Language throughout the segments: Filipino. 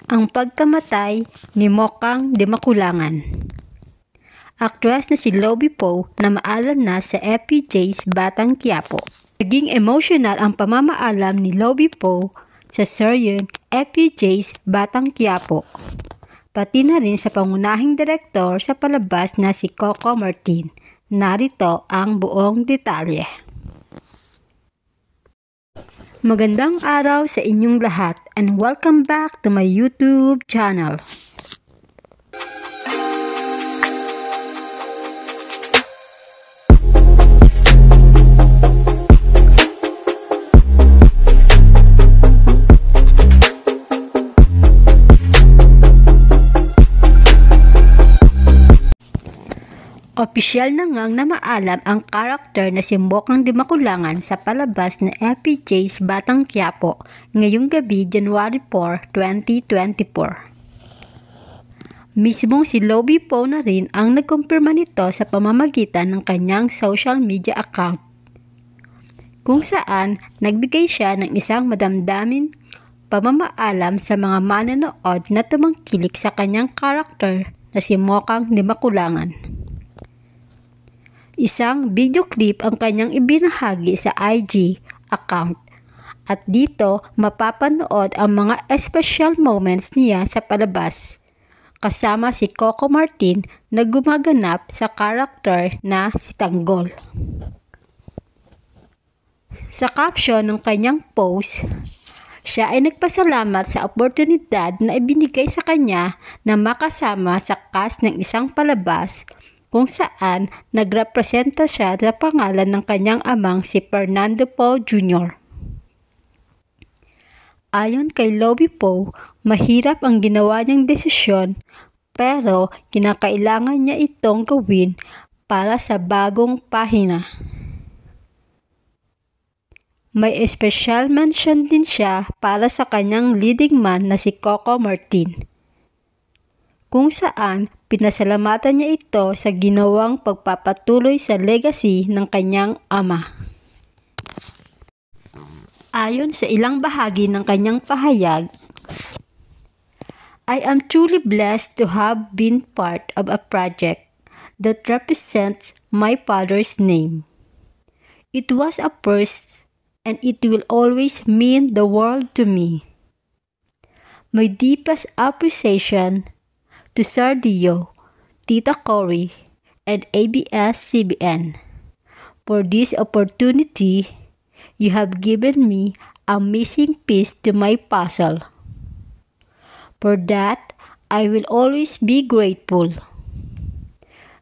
Ang pagkamatay ni Mokang Di Makulangan. Aktres na si Lobby Poe na maalam na sa FPJ's Batang Quiapo. Naging emotional ang pamamaalam ni Lobby Poe sa seryeng FPJ's Batang Quiapo. Pati na rin sa pangunahing direktor sa palabas na si Coco Martin. Narito ang buong detalye. Magandang araw sa inyong lahat and welcome back to my YouTube channel. Opisyal na ngang na maalam ang karakter na si Mokang Di Makulangan sa palabas na FPJ's Batang Quiapo ngayong gabi January 4, 2024. Mismong si Lobby Poe na rin ang nagkumpirma nito sa pamamagitan ng kanyang social media account, kung saan nagbigay siya ng isang madamdamin pamamaalam sa mga manonood na tumangkilik sa kanyang karakter na si Mokang Di Makulangan. Isang video clip ang kanyang ibinahagi sa IG account at dito mapapanood ang mga special moments niya sa palabas kasama si Coco Martin na gumaganap sa karakter na si Tanggol. Sa caption ng kanyang post, siya ay nagpasalamat sa oportunidad na ibinigay sa kanya na makasama sa cast ng isang palabas kung saan nagrepresenta siya sa pangalan ng kanyang amang si Fernando Poe Jr. Ayon kay Lobby Poe, mahirap ang ginawa niyang desisyon pero kinakailangan niya itong gawin para sa bagong pahina. May special mention din siya para sa kanyang leading man na si Coco Martin, kung saan pinasalamatan niya ito sa ginawang pagpapatuloy sa legacy ng kanyang ama. Ayon sa ilang bahagi ng kanyang pahayag, I am truly blessed to have been part of a project that represents my father's name. It was a first and it will always mean the world to me. My deepest appreciation to Sir Dio, Tita Cory, and ABS-CBN for this opportunity. You have given me a missing piece to my puzzle. For that, I will always be grateful.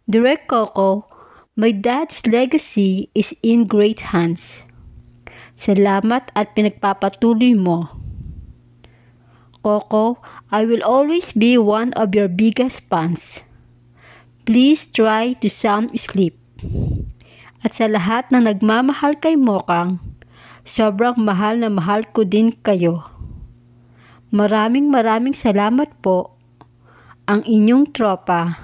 Direk Coco, my dad's legacy is in great hands. Salamat at pinagpapatuloy mo. Coco, I will always be one of your biggest fans. Please try to sound asleep. At sa lahat na nagmamahal kay Mokang, sobrang mahal na mahal ko din kayo. Maraming salamat po. Ang inyong tropa,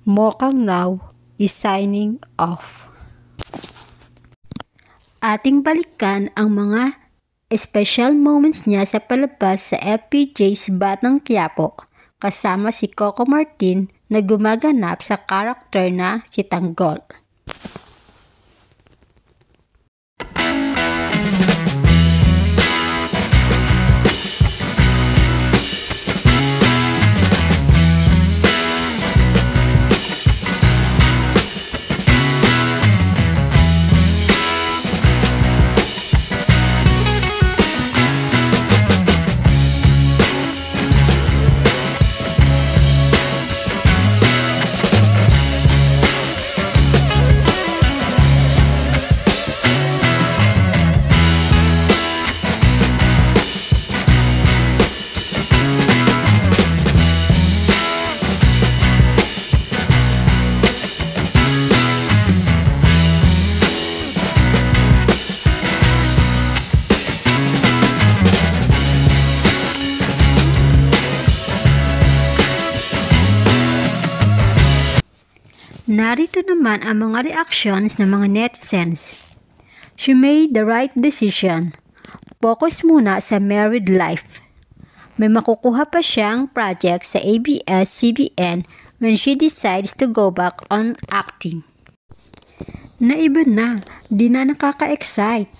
Mokang now is signing off. Ating balikan ang mga special moments niya sa palabas sa FPJ's Batang Quiapo kasama si Coco Martin na gumaganap sa karakter na si Tanggol. Narito naman ang mga reactions ng mga netizens. She made the right decision. Focus muna sa married life. May makukuha pa siyang project sa ABS-CBN when she decides to go back on acting. Naiba na, di na nakaka-excite.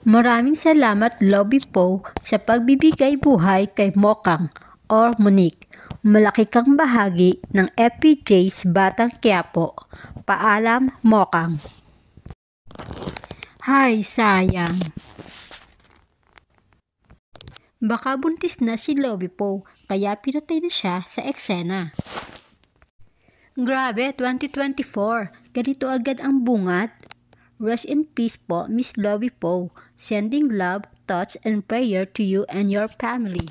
Maraming salamat Lovie Poe sa pagbibigay buhay kay Mokang or Monique. Malaki kang bahagi ng FPJ's Batang Quiapo. Paalam, Mokang. Hay, sayang. Baka buntis na si Lovie Poe, kaya pinatay na siya sa eksena. Grabe, 2024. Ganito agad ang bungat. Rest in peace po, Miss Lovie Poe. Sending love, thoughts, and prayer to you and your family.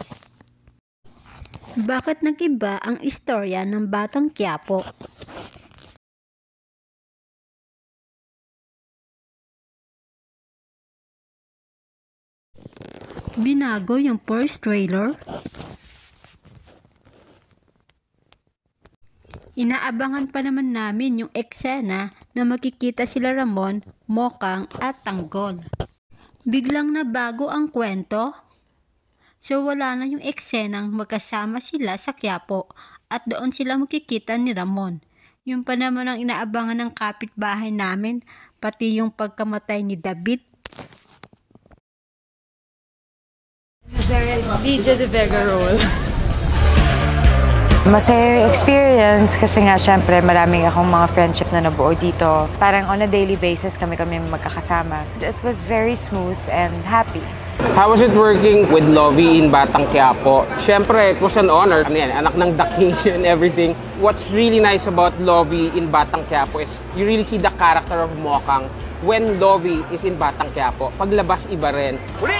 Bakit nag-iba ang istorya ng Batang Quiapo? Binago yung first trailer? Inaabangan pa naman namin yung eksena na makikita sila Ramon, Mokang at Tanggol. Biglang nabago ang kwento? So wala na yung eksenang magkasama sila sa Quiapo at doon sila makikita ni Ramon. Yung pa naman ang inaabangan ng kapitbahay namin, pati yung pagkamatay ni David. Lydia De Vega role. Masaya experience kasi nga syempre maraming akong mga friendship na nabuo dito. Parang on a daily basis kami magkakasama. It was very smooth and happy. How was it working with Lovie in Batang Quiapo? Syempre, it was an honor. Ano yan, anak ng The King and everything. What's really nice about Lovie in Batang Quiapo is you really see the character of Mokang when Lovie is in Batang Quiapo. Paglabas, iba rin. Wala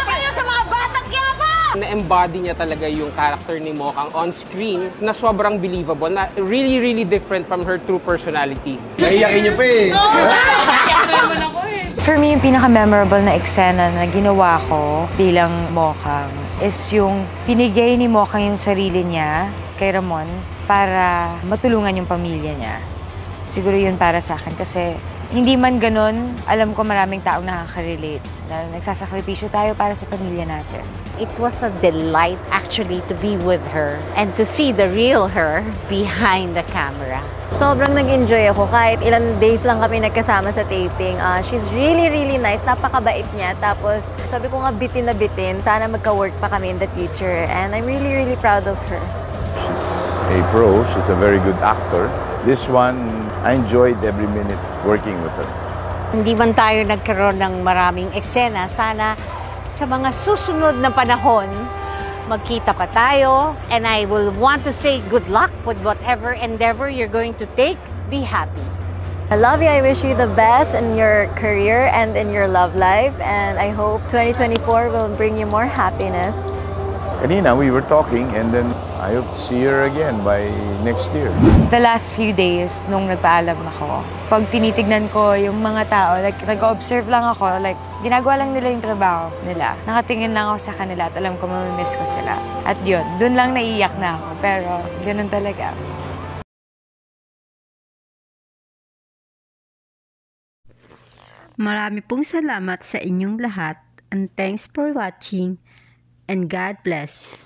kayo sa mga Batang Quiapo! Na-embody niya talaga yung character ni Mokang on screen na sobrang believable, na really different from her true personality. Naiyakin niyo pa eh. For me, yung pinaka-memorable na eksena na ginawa ko bilang Mokang is yung pinigay ni Mokang yung sarili niya kay Ramon para matulungan yung pamilya niya. Siguro yun para sa akin kasi hindi man ganun, alam ko maraming taong nakaka-relate na nagsasakripisyo tayo para sa pamilya natin. It was a delight actually to be with her and to see the real her behind the camera. Sobrang nag-enjoy ako kahit ilang days lang kami nagkasama sa taping. She's really nice, napakabait niya. Tapos sabi ko nga bitin na bitin, sana magka-work pa kami in the future. And I'm really proud of her. She's a pro, she's a very good actor. This one, I enjoyed every minute working with her. Hindi man tayo nagkaroon ng maraming eksena, sana sa mga susunod na panahon, magkita pa tayo. And I will want to say good luck with whatever endeavor you're going to take. Be happy. I love you. I wish you the best in your career and in your love life. And I hope 2024 will bring you more happiness. Kanina, we were talking and then I hope to see her again by next year. The last few days, nung nagpaalam ako, pag tinitignan ko yung mga tao, like, nag-observe lang ako, like, ginagawa lang nila yung trabaho nila. Nakatingin lang ako sa kanila at alam ko mamimiss ko sila. At yun, dun lang naiiyak na ako, pero ganun talaga. Marami pong salamat sa inyong lahat and thanks for watching and God bless.